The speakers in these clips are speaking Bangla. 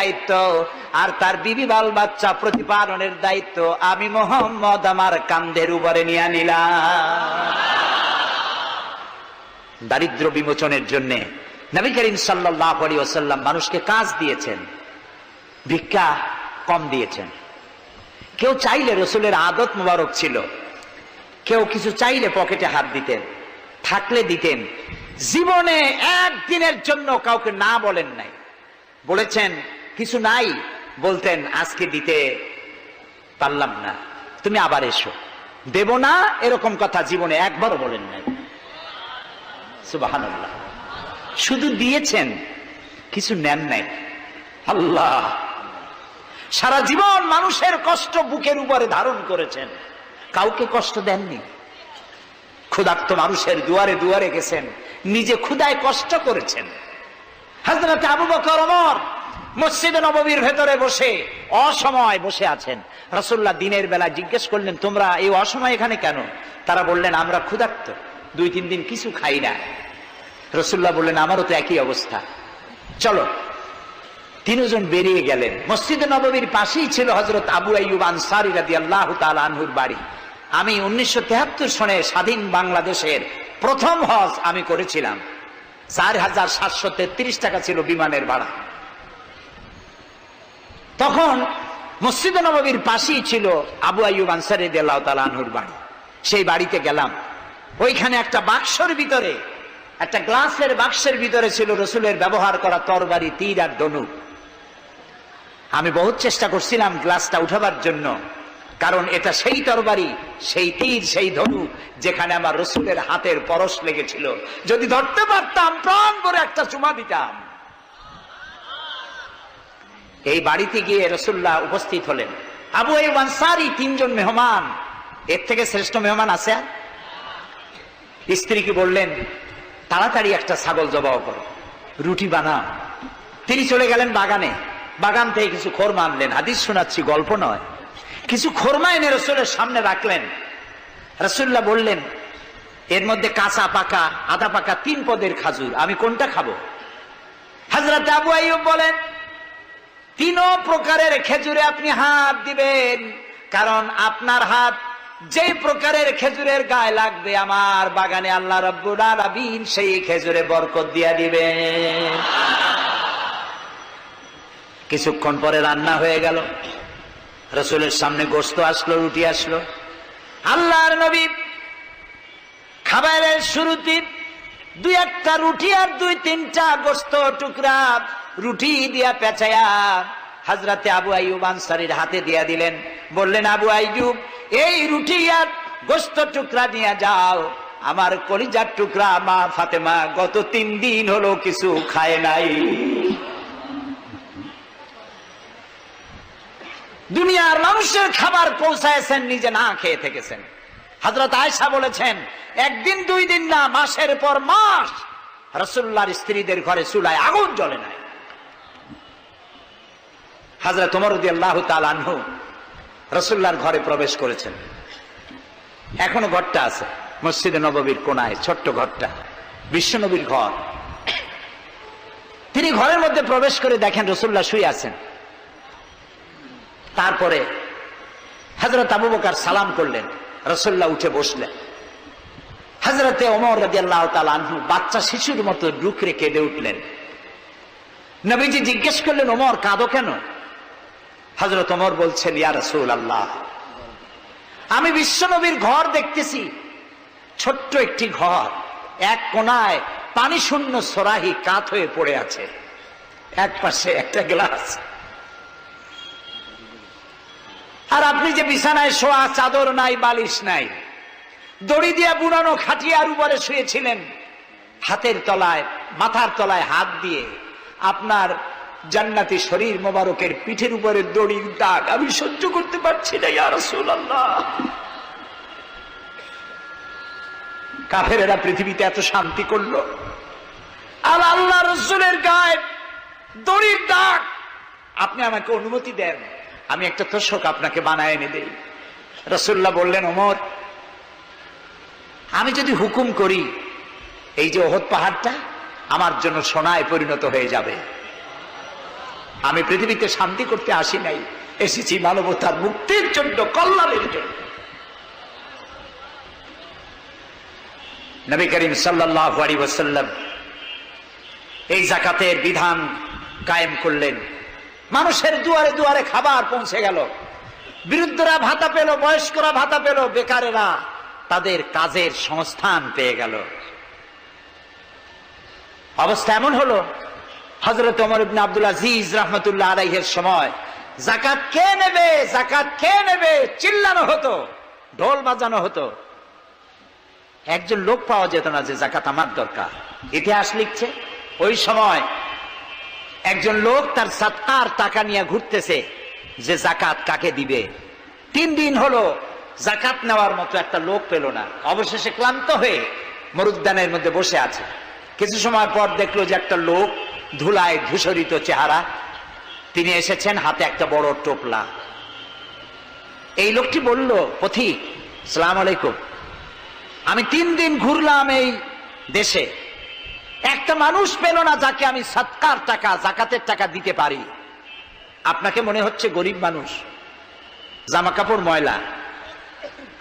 দায়িত্ব আর তার বিবি বাল বাচ্চা প্রতিপালনের দায়িত্ব আমি মুহাম্মদ আমার কাঁধের উপরে নিয়ে নিলাম। দারিদ্র বিমোচনের জন্য নবী করিম সাল্লাল্লাহু আলাইহি ওয়াসাল্লাম মানুষকে কাজ দিয়েছেন, ভিক্ষা কম দিয়েছেন। কেউ চাইলে, রসুলের আদত মোবারক ছিল, কেউ কিছু চাইলে পকেটে হাত দিতেন, থাকলে দিতেন। জীবনে একদিনের জন্য কাউকে না বলেন নাই। বলেছেন কিছু নাই, বলতেন আজকে দিতে পারলাম না, তুমি আবার এসো, দেব না এরকম কথা জীবনে একবারও বলেন নাই। সুবহানাল্লাহ। শুধু দিয়েছেন, কিছু নেন নাই। আল্লাহ, সারা জীবন মানুষের কষ্ট বুকের উপরে ধারণ করেছেন, কাউকে কষ্ট দেননি। ক্ষুধার্ত মানুষের দুয়ারে দুয়ারে গেছেন, নিজে ক্ষুধায় কষ্ট করেছেন। হযরত আবু বকর ওমর মসজিদে নববীর ভেতরে বসে অসময় বসে আছেন। রাসূলুল্লাহ দিনের বেলা জিজ্ঞেস করলেন, তোমরা এই অসময় এখানে কেন? তারা বললেন, আমরা ক্ষুধার্ত, 2-3 দিন কিছু খাই না। রাসূলুল্লাহ বললেন, আমারও তো একই অবস্থা, চলো। 3 জন বেরিয়ে গেলেন। মসজিদে নববীর পাশেই ছিল হযরত আবু আইয়ুব আনসারী রাদিয়াল্লাহু তাআলা আনহুর বাড়ি। আমি 1973 সনে স্বাধীন বাংলাদেশের প্রথম হজ আমি করেছিলাম। 4733 টাকা ছিল বিমানের ভাড়া। তখন মসজিদে নববীর পাশেই ছিল আবু আইয়ুব আনসারী রাদিয়াল্লাহু তাআলা আনহুর বাড়ি। সেই বাড়িতে গেলাম। ওইখানে একটা বাক্সের ভিতরে, একটা গ্লাসের বাক্সের ভিতরে ছিল রসুলের ব্যবহার করা তরবারি, তীর আর ধনুক। আমি বহুত চেষ্টা করছিলাম গ্লাসটা উঠাবার জন্য, কারণ এটা সেই তরবারি, সেই তীর, সেই ধনুক যেখানে আমার রসুলের হাতের পরশ লেগেছিল। যদি ধরতে পারতাম প্রাণ ভরে একটা চুমা দিতাম। এই বাড়িতে গিয়ে রাসূলুল্লাহ উপস্থিত হলেন। আবু আইয়ুব আনসারী 3 জন মেহমান, এর থেকে শ্রেষ্ঠ মেহমান আছে? স্ত্রীকে বললেন, তাড়াতাড়ি একটা ছাগল জবাই করো, রুটি বানাও। তিনি চলে গেলেন বাগানে। বাগান থেকে কিছু খোরমা আনলেন। হাদিস শোনাচ্ছি, গল্প নয়। কিছু খোরমা এনে রসুলের সামনে রাখলেন। রাসূলুল্লাহ বললেন, এর মধ্যে কাঁচা পাকা, আধা পাকা 3 পদের খাজুর, আমি কোনটা খাবো? হযরত আবু আইয়ুব বলেন, 3 প্রকারের খেজুরে আপনি হাত দিবেন, কারণ আপনার হাত যে প্রকারের খেজুরের গায়ে লাগবে আমার বাগানে আল্লাহ রাব্বুল আলামিন সেই খেজুরে বরকত দিয়া দিবেন। কিছুক্ষণ পরে রান্না হয়ে গেল। রাসূলের সামনে গোশত আসলো, রুটি আসলো। আল্লাহর নবী খাবারের শুরুতে 2-1টা রুটি আর 2-3টা গোশত টুকরা রুটি দিয়া পেঁচায়া হযরতে আবু আইয়ুব আনসারীর হাতে দিয়া দিলেন। বললেন, আবু আইয়ুব, এই রুটি আর গোশত টুকরা নিয়ে যাও। আমার কলিজার টুকরা মা ফাতেমা গত 3 দিন হলো কিছু খায় নাই। দুনিয়ার মানুষের খাবার পৌঁছায়ছেন, নিজে না খেয়ে থেকেছেন। হযরত আয়েশা বলেছেন, 1 দিন 2 দিন না, মাসের পর মাস রাসূলুল্লাহর স্ত্রীদের ঘরে চুলায় আগুন জ্বলে নাই। হযরত ওমর রাদিয়াল্লাহু তাআলা আনহু রাসূলুল্লাহর ঘরে প্রবেশ করেছেন। এখনো ঘরটা আছে, মসজিদে নববীর কোনায় ছোট্ট ঘরটা, বিশ্বনবীর ঘর। তিনি ঘরের মধ্যে প্রবেশ করে দেখেন রাসূলুল্লাহ শুয়ে আছেন। তারপরে হযরত আবু বকর সালাম করলেন, রাসূলুল্লাহ উঠে বসলেন। হযরতে ওমর রাদিয়াল্লাহু তাআলা আনহু বাচ্চা শিশুর মতো ডুকরে কেঁদে উঠলেন। নবীজি জিজ্ঞেস করলেন, ওমর কাঁদো কেন? হযরত ওমর বলছেন, ইয়া রাসূলুল্লাহ, আমি বিশ্বনবীর ঘর দেখতেছি, ছোট্ট একটি ঘর, এক কোনায় পানি শূন্য সরাহি কাত হয়ে পড়ে আছে, এক পাশে একটা গ্লাস, আর আপনি যে বিছানায় শোয়া, চাদর নাই, বালিশ নাই, দড়ি দিয়ে বুনানো খাটিয়ার উপরে শুয়েছিলেন, হাতের তলায়, মাথার তলায় হাত দিয়ে আপনার জান্নাতি শরীর মোবারকের পিঠের উপরে দড়ির দাগ আমি সহ্য করতে পারছি না ইয়া রাসূলুল্লাহ। কাফেরেরা পৃথিবীতে এত শান্তি করলো, আর আল্লাহ রাসূলের গায়ে দড়ির দাগ, আপনি আমাকে অনুমতি দেন, আমি একটা তোষক আপনাকে বানায় এনে দেই। রাসূলুল্লাহ বললেন, ওমর, আমি যদি হুকুম করি, এই যে ওহদ পাহাড়টা আমার জন্য সোনায় পরিণত হয়ে যাবে। আমি পৃথিবীতে শান্তি করতে আসি নাই, এসেছি মানবতার মুক্তির জন্য, কল্যাণের জন্য। নবী করিম সাল্লাল্লাহু আলাইহি ওয়াসাল্লাম এই যাকাতের বিধান কায়েম করলেন। মানুষের দুয়ারে দুয়ারে খাবার পৌঁছে গেল, বৃদ্ধরা ভাতা পেল, বয়স্করা ভাতা পেল, বেকারেরা তাদের কাজের সংস্থান পেয়ে গেল। অবস্থা এমন হলো, হযরত ওমর ইবনে আব্দুল আজিজ রাহমাতুল্লাহ আলাইহির সময় যাকাত কে নেবে, যাকাত কে নেবে চিল্লানো হতো, ঢোল বাজানো হতো। একজন লোক পাওয়া যেত না যে যাকাত আমার দরকার। ইতিহাস লিখছে ওই সময় একজন লোক তার সাদকার টাকা নিয়ে ঘুরতেছে যে যাকাত কাকে দিবে। 3 দিন হলো যাকাত নেওয়ার মতো একটা লোক পেল না। অবশেষে ক্লান্ত হয়ে মরুদ্যানের মধ্যে বসে আছে। কিছু সময় পর দেখলো যে একটা লোক, ধুলায় ধূসরিত চেহারা, তিনি এসেছেন, হাতে একটা বড় টোপলা। এই লোকটি বলল, পথিক আসসালামু আলাইকুম, আমি 3 দিন ঘুরলাম এই দেশে, একটা মানুষ পেল না যাকে আমি সদকার টাকা, যাকাতের টাকা দিতে পারি। আপনাকে মনে হচ্ছে গরিব মানুষ, জামা কাপড় ময়লা,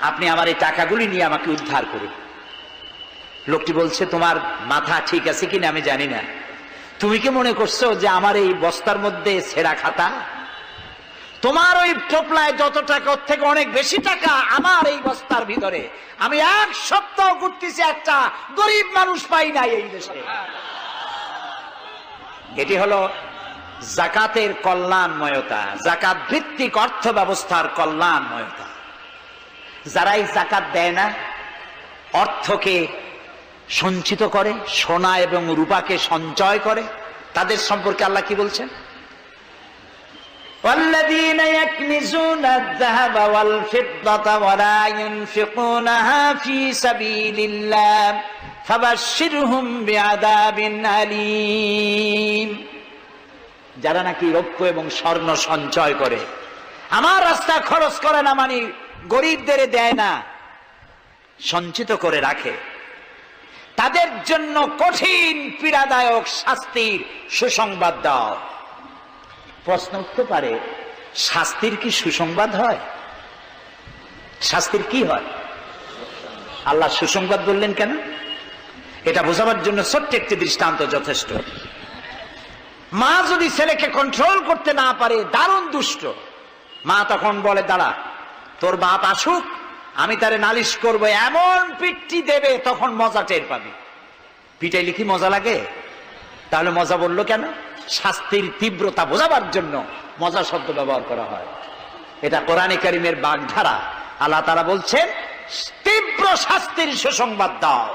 আপনি আমার এই টাকাগুলি নিয়ে আমাকে উদ্ধার করুন। লোকটি বলছে, তোমার মাথা ঠিক আছে কিনা আমি জানি না, তুমি কি মনে করছো যে আমার এই বস্তার মধ্যে ছেঁড়া খাতা? তোমার ওই টোপলায় যত টাকা, ওর থেকে অনেক বেশি টাকা আমার এই বস্তার ভিতরে। আমি 1 সপ্তাহ ঘুরতেছি, একটা গরিব মানুষ পাই নাই এই দেশে। এটি হলো যাকাতের কল্যাণময়তা, যাকাত ভিত্তিক অর্থ ব্যবস্থার কল্যাণময়তা। যারা এই যাকাত দেয় না, অর্থকে সঞ্চিত করে, সোনা এবং রূপাকে সঞ্চয় করে, তাদের সম্পর্কে আল্লাহ কি বলছেন? والذين يكنزون الذهب والفضة ولا ينفقونها في سبيل الله فبشرهم بعذاب أليم। যারা নাকি রৌপ্য এবং স্বর্ণ সঞ্চয় করে, আমার রাস্তা খরচ করে না, মানে গরিবদের দেয় না, সঞ্চিত করে রাখে, তাদের জন্য কঠিন পীড়াদায়ক শাস্তির সুসংবাদ দাও। প্রশ্ন উঠতে পারে, শাস্তির কি সুসংবাদ হয়? শাস্তির কি হয়? আল্লাহ সুসংবাদ বললেন কেন? এটা বোঝাবার জন্য ছোট্ট একটি দৃষ্টান্ত যথেষ্ট। মা যদি ছেলেকে কন্ট্রোল করতে না পারে, দারুণ দুষ্ট, মা তখন বলে, দাঁড়া, তোর বাপ আসুক, আমি তারে নালিশ করব, এমন পিটটি দেবে তখন মজা টের পাবি। পিটাইলে কি মজা লাগে? তাহলে মজা বললো কেন? শাস্তির তীব্রতা বোঝাবার জন্য মজা শব্দ ব্যবহার করা হয়। এটা কোরআনে কারিমের বাগধারা। আল্লাহ তাআলা বলছেন, তীব্র শাস্তির সুসংবাদ দাও।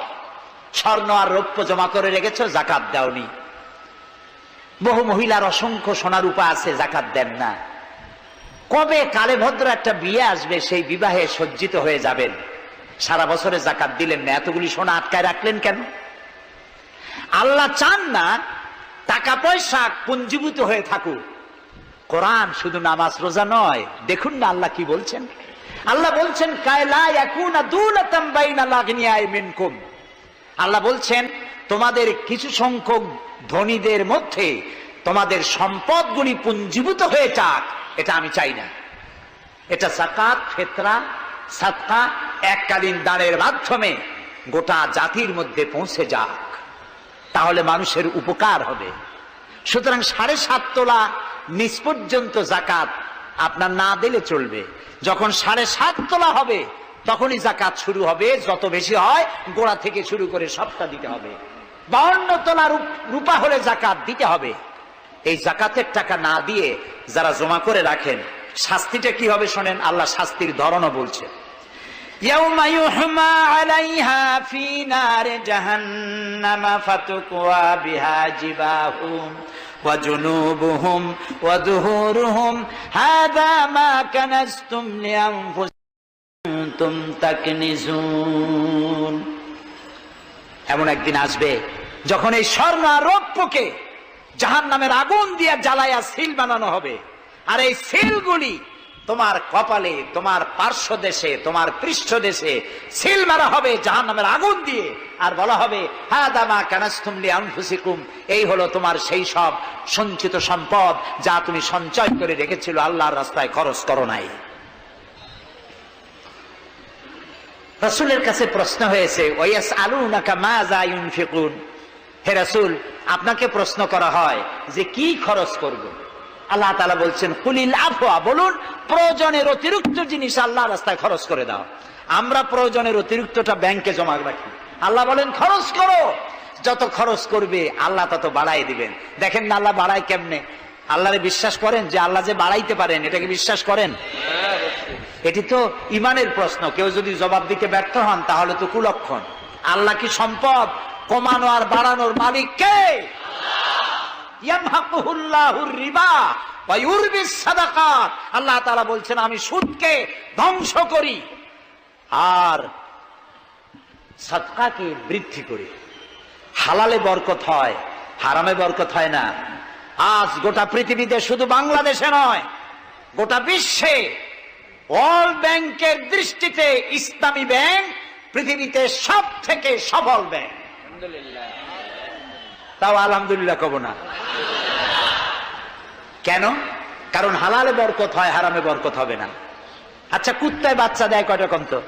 স্বর্ণ আর রৌপ্য জমা করে রেখেছো, যাকাত দাওনি। বহু মহিলার অসংখ্য সোনা রূপা আছে, যাকাত দেন না। কবে কালে ভদ্র একটা বিয়ে আসবে, সেই বিবাহে সজ্জিত হয়ে যাবেন, সারা বছরে যাকাত দিলেন না, এতগুলি সোনা আটকায় রাখলেন কেন? আল্লাহ চান না টাকা পয়সা পুঞ্জীভূত হয়ে থাকুক। কোরআন শুধু নামাজ রোজা নয়, দেখুন না আল্লাহ কি বলছেন। আল্লাহ বলছেন, কায়লা ইয়াকুনা দুলাতাম বাইনাল আগনিয়াই মিনকুম। আল্লাহ বলছেন, তোমাদের কিছু সংখ্যক ধনীদের মধ্যে তোমাদের সম্পদগুলি পুঞ্জীভূত হয়ে যাক, এটা আমি চাই না। এটা যাকাত, ফিতরা, সাদকা এককালীন দানের মাধ্যমে গোটা জাতির মধ্যে পৌঁছে যাক, তাহলে মানুষের উপকার হবে। সুতরাং 7.5 তোলা নিচ পর্যন্ত যাকাত আপনার না দিলে চলবে। যখন 7.5 তোলা হবে তখনই যাকাত শুরু হবে। যত বেশি হয় গোড়া থেকে শুরু করে সবটা দিতে হবে। 52 তোলা রূপা হলে যাকাত দিতে হবে। এই যাকাতের টাকা না দিয়ে যারা জমা করে রাখেন, শাস্তিটা কি হবে শোনেন। আল্লাহ শাস্তির ধরনও বলছে, ইয়াউমা ইউহমা আলাইহা ফি নারে জাহান্নাম ফাতুকওয়া বিহা জিবাহুম ওয়া জুনুবুহুম ওয়া যুহুরুহুম হাযা মা কানাজতুম লিআনফুসিকুম তাকনিজুন। এমন একদিন আসবে যখন এই স্বর্ণ আর রৌপ্যকে জাহান্নামের আগুন দিয়ে জ্বালায়া সিল বানানো হবে, আর এই সিলগুলি তোমার কপালে, তোমার পার্শ্ব দেশে, তোমার পৃষ্ঠ দেশে সিল মারা হবে জাহান্নামের আগুন দিয়ে, আর বলা হবে হাদা মা কানাসতুম লিআনফুসিকুম, এই হলো তোমার সেই সব সঞ্চিত সম্পদ যা তুমি সঞ্চয় করে রেখেছিল, আল্লাহর রাস্তায় খরচ করো নাই। রাসূলের কাছে প্রশ্ন হয়েছে ওয়ায়াসআলুনাকা মাযা ইউনফিকুন, হে রাসূল আপনাকে প্রশ্ন করা হয় যে কি খরচ করব। আল্লাহ তাআলা বলছেন কুলিল আফওয়া, বলুন প্রয়োজনের অতিরিক্ত জিনিস আল্লাহর রাস্তায় খরচ করে দাও। আমরা প্রয়োজনের অতিরিক্তটা ব্যাংকে জমা রাখি, আল্লাহ বলেন খরচ করো, যত খরচ করবে আল্লাহ তত বাড়াই দিবেন। দেখেন না আল্লাহ বাড়ায় কেমনে? আল্লাহরে বিশ্বাস করেন যে আল্লাহ যে বাড়াইতে পারেন, এটাকে বিশ্বাস করেন? এটি তো ইমানের প্রশ্ন, কেউ যদি জবাব দিতে ব্যর্থ হন তাহলে তো কুলক্ষণ। আল্লাহ কি সম্পদ কমানো আর বাড়ানোর মালিক কে? ইয়ামহাকুহুল্লাহুর রিবা ওয়া ইউরবিস সাদাকাত, আল্লাহ তাআলা বলছেন আমি সুদকে ধ্বংস করি আর সাদকাকে বৃদ্ধি করি। হালালে বরকত হয়, হারামে বরকত হয় না। আজ গোটা পৃথিবীতে, শুধু বাংলাদেশে নয়, গোটা বিশ্বে ওয়ার্ল্ড ব্যাংকের দৃষ্টিতে ইসলামী ব্যাংক পৃথিবীতে সব থেকে সফল ব্যাংক। তাও আলহামদুলিল্লাহ কব না। কেন? কারণ হালালে বরকত হয়, হারামে বরকত হবে না। আচ্ছা, কুত্তায় বাচ্চা দেয় কয়টা কম তো?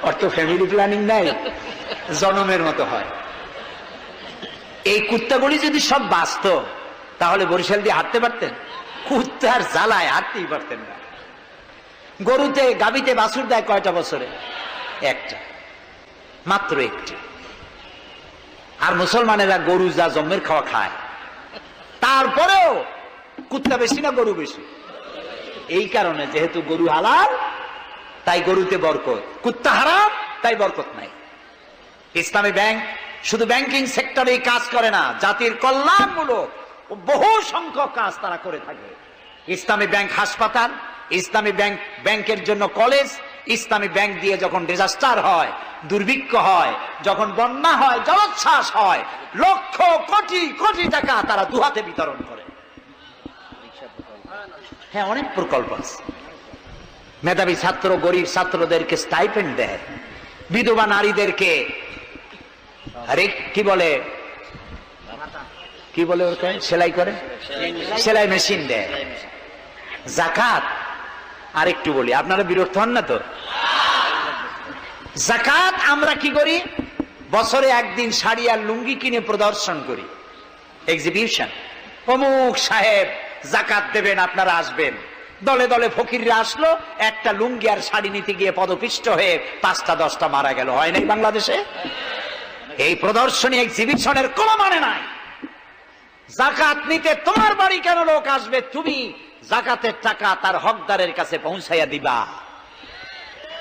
ওর তো ফ্যামিলি প্ল্যানিং নাই, জনমের মতো হয়। এই কুত্তাগুলি যদি সব বাঁচত তাহলে বরিশাল দিয়ে হাঁটতে পারতেন? কুত্তার জ্বালায় হাঁটতেই পারতেন না। গরুতে, গাভীতে বাছুর দেয় কয়টা বছরে? একটা, মাত্র একটি। আর মুসলমানেরা গরু যা জন্মের খাওয়া খায়, তারপরেও কুত্তা বেশি না গরু বেশি? এই কারণে যেহেতু গরু হালাল তাই গরুতে বরকত, কুত্তা হারাম তাই বরকত নাই। ইসলামী ব্যাংক শুধু ব্যাংকিং সেক্টরে কাজ করে না, জাতির কল্যাণমূলক বহু সংখ্যক কাজ তারা করে থাকে। ইসলামী ব্যাংক হাসপাতাল, ইসলামী ব্যাংকের জন্য কলেজ, ইসলামী ব্যাংক দিয়ে যখন ডিজাস্টার হয়, দুর্ভিক্ষ হয়, যখন বন্যা হয়, জলোচ্ছ্বাস হয়, লক্ষ কোটি কোটি টাকা তারা দুহাতে বিতরণ করে। হ্যাঁ, অনেক প্রকল্প আছে। মেধাবী ছাত্র, গরিব ছাত্রদেরকে স্টাইপেন্ড দেয়, বিধবা নারীদেরকে আরে কি বলে ওকে সেলাই করে, সেলাই মেশিন দেয়। যাকাত, আর একটু বলি, আপনারা বিরক্ত হন না তো? যাকাত আমরা কি করি? বছরে একদিন শাড়ি আর লুঙ্গি কিনে প্রদর্শন করি, এক্সিবিশন। অমুক সাহেব যাকাত দেবেন, আপনারা আসবেন। দলে দলে ফকিররা আসলো, একটা লুঙ্গি আর শাড়ি নিতে গিয়ে পদপিষ্ট হয়ে 5টা 10টা মারা গেল। হয় নাই বাংলাদেশে? এই প্রদর্শনী এক্সিবিশনের কোনো মানে নাই। যাকাত নিতে তোমার বাড়ি কেন লোক আসবে? তুমি যাকাতের টাকা তার হকদারের কাছে পৌঁছাইয়া দিবা।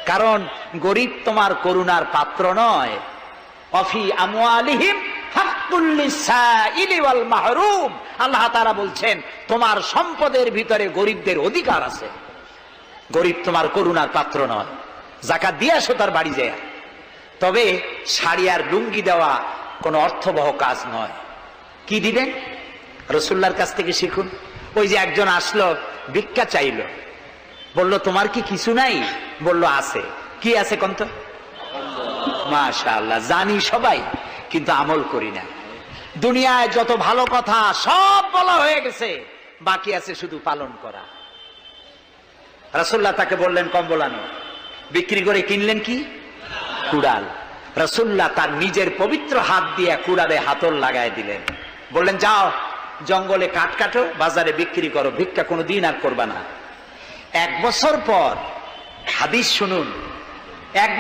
কারণ গরিব তোমার করুণার পাত্র নয়। অফি আমওয়ালিহিম হাক্কুল লিসাইলি ওয়াল মাহরুম, আল্লাহ তাআলা বলছেন তোমার সম্পদের ভিতরে গরিবদের অধিকার আছে। গরিব তোমার করুণার পাত্র নয়। যাকাত দিয়ে আসো তার বাড়ি যায়। তবে শাড়ি আর লুঙ্গি দেওয়া কোনো অর্থবহ কাজ নয়। কি দিবেন? রাসূলুল্লাহর কাছ থেকে শিখুন। ওই যে একজন আসলো, ভিক্ষা চাইলো, বলল তোমার কি কিছু নাই? বলল আছে। কি আছে কন্ত? মাশাআল্লাহ, জানি সবাই, কিন্তু আমল করি না। দুনিয়ায় যত ভালো কথা সব বলা হয়ে গেছে, বাকি আছে শুধু পালন করা। রাসূলুল্লাহ তাকে বললেন কম্বল আনো। বিক্রি করে কিনলেন কি? কুড়াল। রাসূলুল্লাহ তার নিজের পবিত্র হাত দিয়ে কুড়ালে হাতল লাগায় দিলেন। বললেন যাও জঙ্গলে কাঠ কাটো, বাজারে বিক্রি করো, ভিক্ষা কোনোদিন আর করবা না। 1 বছর পর, হাদিস শুনুন, 1